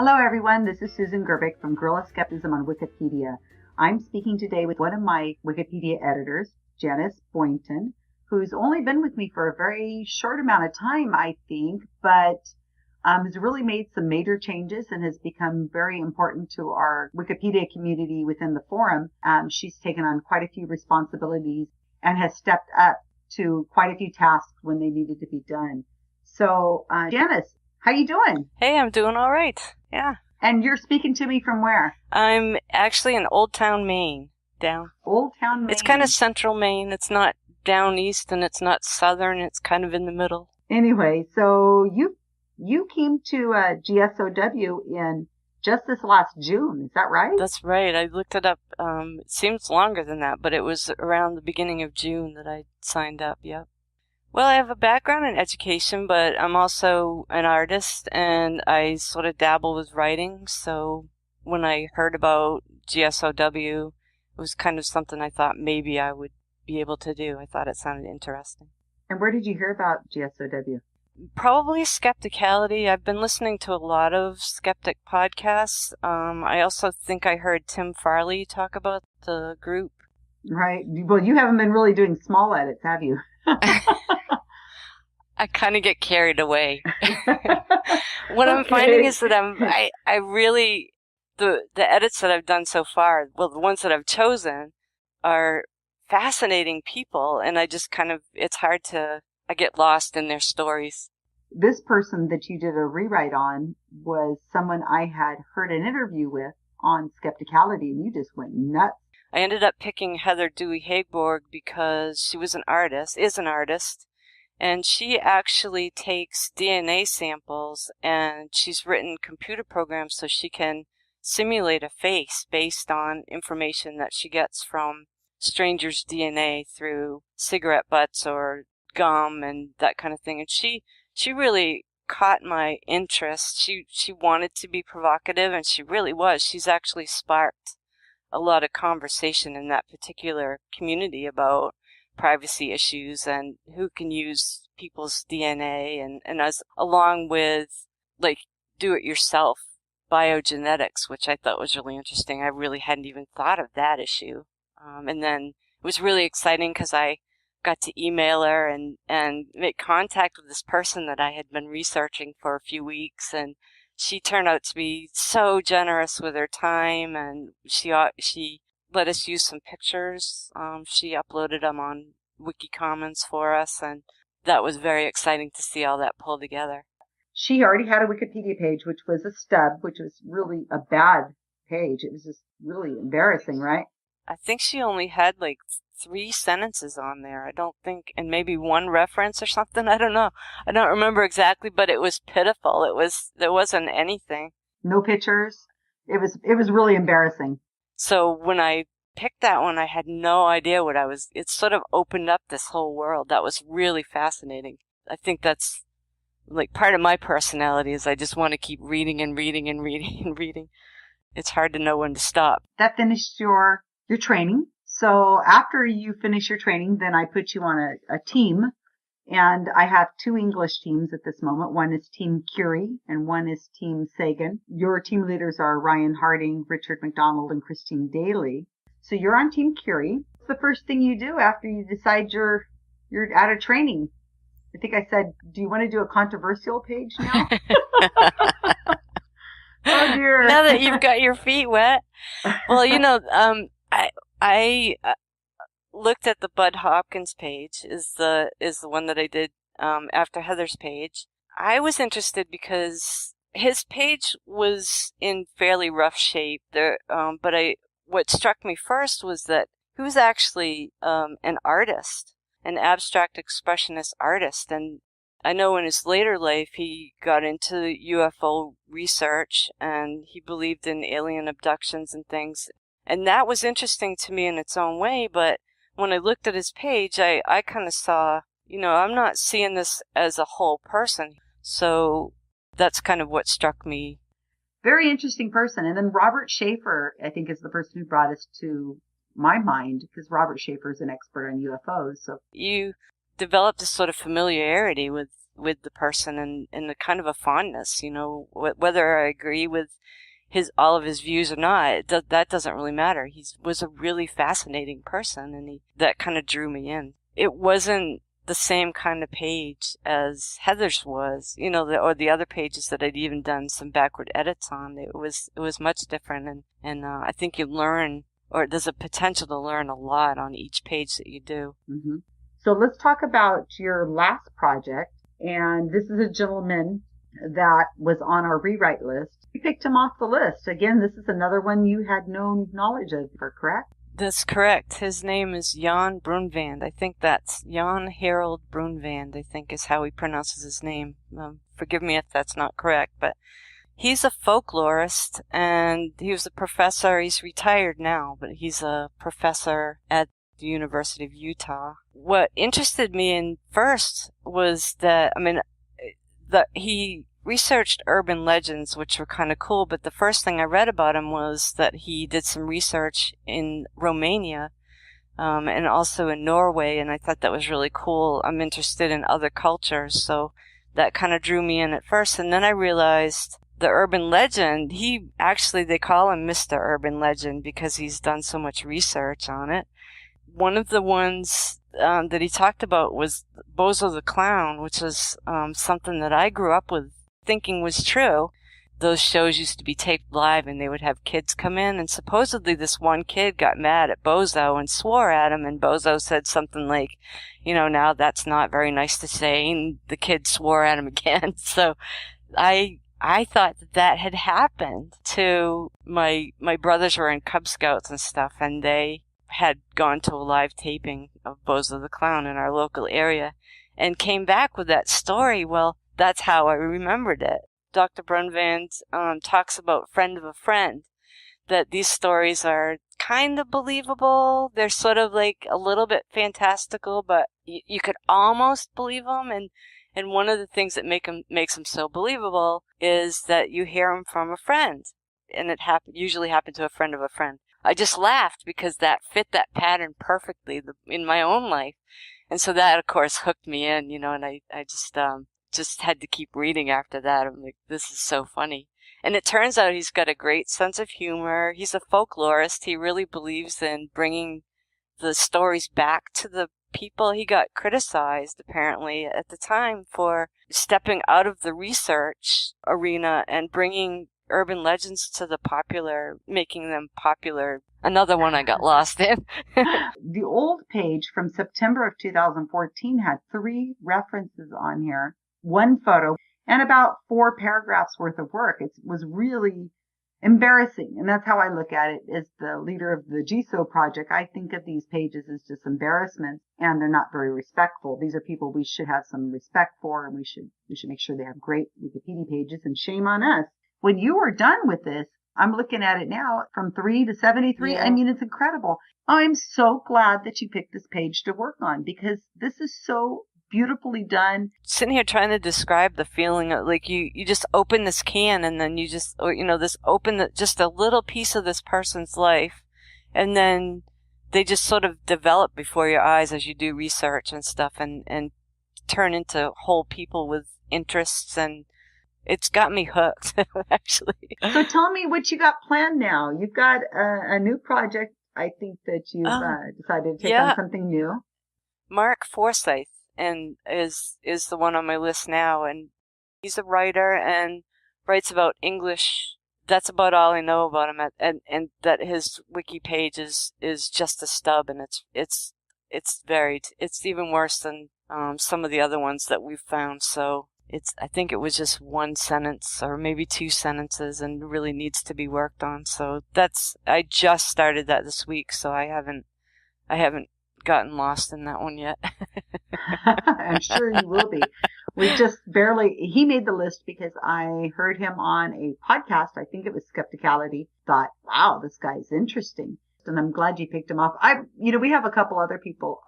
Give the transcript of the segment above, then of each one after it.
Hello everyone, this is Susan Gerbic from Guerrilla Skepticism on Wikipedia. I'm speaking today with one of my Wikipedia editors, Janyce Boyton, who's only been with me for a very short amount of time, I think, but has really made some major changes and has become very important to our Wikipedia community within the forum. She's taken on quite a few responsibilities and has stepped up to quite a few tasks when they needed to be done. So, Janyce, how you doing? Hey, I'm doing all right. Yeah. And you're speaking to me from where? I'm actually in Old Town, Maine. Old Town, Maine. It's kind of central Maine. It's not down east and it's not southern. It's kind of in the middle. Anyway, so you came to GSoW in just this last June. Is that right? That's right. I looked it up. It seems longer than that, but it was around the beginning of June that I signed up. Yep. Well, I have a background in education, but I'm also an artist, and I sort of dabble with writing. So when I heard about GSoW, it was kind of something I thought maybe I would be able to do. I thought it sounded interesting. And where did you hear about GSoW? Probably Skepticality. I've been listening to a lot of skeptic podcasts. I also think I heard Tim Farley talk about the group. Right. Well, you haven't been really doing small edits, have you? I kind of get carried away. What I'm finding is that I really, the edits that I've done so far, well, the ones that I've chosen are fascinating people, and I just it's hard I get lost in their stories. This person that you did a rewrite on was someone I had heard an interview with on Skepticality, and you just went nuts. I ended up picking Heather Dewey-Hagborg because she is an artist, and she actually takes DNA samples, and she's written computer programs so she can simulate a face based on information that she gets from strangers' DNA through cigarette butts or gum and that kind of thing. And she really caught my interest. She wanted to be provocative, and she really was. She's actually sparked a lot of conversation in that particular community about privacy issues and who can use people's DNA and as along with like do-it-yourself biogenetics, which I thought was really interesting. I really hadn't even thought of that issue. And then it was really exciting because I got to email her and make contact with this person that I had been researching for a few weeks, and she turned out to be so generous with her time, and she let us use some pictures. She uploaded them on Wiki Commons for us, and that was very exciting to see all that pull together. She already had a Wikipedia page, which was a stub, which was really a bad page. It was just really embarrassing, right? I think she only had like 3 sentences on there. I don't think, and maybe 1 reference or something. I don't know. I don't remember exactly, but it was pitiful. There wasn't anything. No pictures. It was really embarrassing. So when I picked that one, I had no idea it sort of opened up this whole world. That was really fascinating. I think that's like part of my personality is I just want to keep reading and reading and reading and reading. It's hard to know when to stop. That finished your training. So after you finish your training, then I put you on a team, and I have 2 English teams at this moment. One is Team Curie and one is Team Sagan. Your team leaders are Ryan Harding, Richard McDonald, and Christine Daly. So you're on Team Curie. What's the first thing you do after you decide you're out of training? I think I said, do you want to do a controversial page now? Oh dear. Now that you've got your feet wet. Well, I looked at the Bud Hopkins page is the one that I did after Heather's page. I was interested because his page was in fairly rough shape there, but what struck me first was that he was actually an artist, an abstract expressionist artist, and I know in his later life he got into UFO research and he believed in alien abductions and things. And that was interesting to me in its own way, but when I looked at his page, I kind of saw, I'm not seeing this as a whole person. So that's kind of what struck me. Very interesting person. And then Robert Schaefer, I think, is the person who brought us to my mind, because Robert Schaefer is an expert on UFOs. So you developed a sort of familiarity with with the person and a kind of a fondness, whether I agree with all of his views or not, that doesn't really matter. He was a really fascinating person, and that kind of drew me in. It wasn't the same kind of page as Heather's was, or the other pages that I'd even done some backward edits on. It was much different, and I think you learn, or there's a potential to learn a lot on each page that you do. Mm-hmm. So let's talk about your last project, and this is a gentleman that was on our rewrite list. We picked him off the list. Again, this is another one you had no knowledge of, correct? That's correct. His name is Jan Brunvand. I think that's Jan Harold Brunvand, I think is how he pronounces his name. Forgive me if that's not correct, but he's a folklorist, and he was a professor. He's retired now, but he's a professor at the University of Utah. What interested me in first was that, he researched urban legends, which were kind of cool, but the first thing I read about him was that he did some research in Romania and also in Norway, and I thought that was really cool. I'm interested in other cultures, so that kind of drew me in at first, and then I realized the urban legend, they call him Mr. Urban Legend because he's done so much research on it. One of the ones that he talked about was Bozo the Clown, which was something that I grew up with thinking was true. Those shows used to be taped live, and they would have kids come in, and supposedly this one kid got mad at Bozo and swore at him, and Bozo said something like, now that's not very nice to say, and the kid swore at him again. So I thought that had happened to my brothers were in Cub Scouts and stuff, and they had gone to a live taping of Bozo the Clown in our local area and came back with that story. Well, that's how I remembered it. Dr. Brunvand talks about friend of a friend, that these stories are kind of believable. They're sort of like a little bit fantastical, but you could almost believe them. And one of the things that makes them so believable is that you hear them from a friend, and it usually happened to a friend of a friend. I just laughed because that fit that pattern perfectly in my own life. And so that, of course, hooked me in, and I just had to keep reading after that. I'm like, this is so funny. And it turns out he's got a great sense of humor. He's a folklorist. He really believes in bringing the stories back to the people. He got criticized, apparently, at the time for stepping out of the research arena and bringing urban legends to the popular, making them popular. Another one I got lost in. The old page from September of 2014 had 3 references on here, 1 photo, and about 4 paragraphs worth of work. It was really embarrassing. And that's how I look at it as the leader of the GSoW project. I think of these pages as just embarrassments, and they're not very respectful. These are people we should have some respect for, and we should make sure they have great Wikipedia pages, and shame on us. When you were done with this, I'm looking at it now, from 3 to 73. Yeah. I mean, it's incredible. I'm so glad that you picked this page to work on, because this is so beautifully done. Sitting here trying to describe the feeling of, like, you just open this can, and then you just, just a little piece of this person's life, and then they just sort of develop before your eyes as you do research and stuff, and turn into whole people with interests, and it's got me hooked, actually. So tell me what you got planned now. You've got a new project, I think, that you've decided to take on something new. Mark Forsyth and is the one on my list now, and he's a writer and writes about English. That's about all I know about him, and that his wiki page is just a stub, and it's even worse than some of the other ones that we've found. So I think it was just 1 sentence or maybe 2 sentences, and really needs to be worked on. So I just started that this week, so I haven't gotten lost in that one yet. I'm sure you will be. He made the list because I heard him on a podcast. I think it was Skepticality. Thought, wow, this guy's interesting. And I'm glad you picked him up. We have a couple other people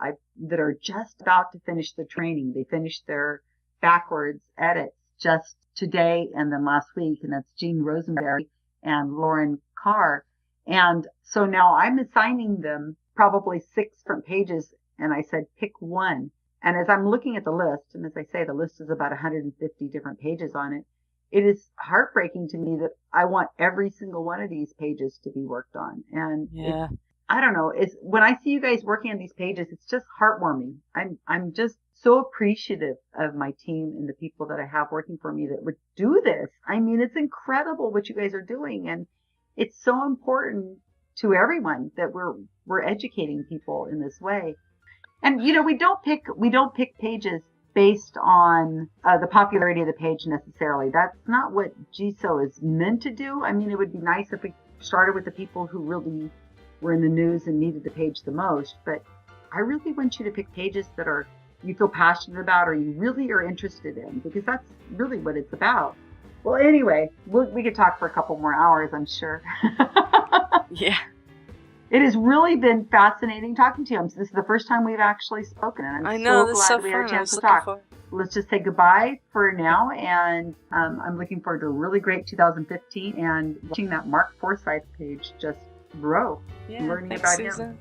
that are just about to finish the training. They finished their backwards edits just today and then last week, and that's Jean Rosenberry and Lauren Carr. And so now I'm assigning them probably 6 different pages, and I said pick one. And as I'm looking at the list, and as I say, the list is about 150 different pages on it, it is heartbreaking to me that I want every single one of these pages to be worked on. And Yeah. I don't know, it's when I see you guys working on these pages, it's just heartwarming. I'm just so appreciative of my team and the people that I have working for me that would do this. I mean, it's incredible what you guys are doing, and it's so important to everyone that we're educating people in this way. And we don't pick pages based on the popularity of the page necessarily. That's not what GSoW is meant to do. I mean, it would be nice if we started with the people who really were in the news and needed the page the most. But I really want you to pick pages that you feel passionate about or you really are interested in, because that's really what it's about. Well, anyway, we could talk for a couple more hours, I'm sure. Yeah. It has really been fascinating talking to you. This is the first time we've actually spoken, and I'm so glad we had a chance to talk. Let's just say goodbye for now, and I'm looking forward to a really great 2015 and watching that Mark Forsyth page just grow, learning about him.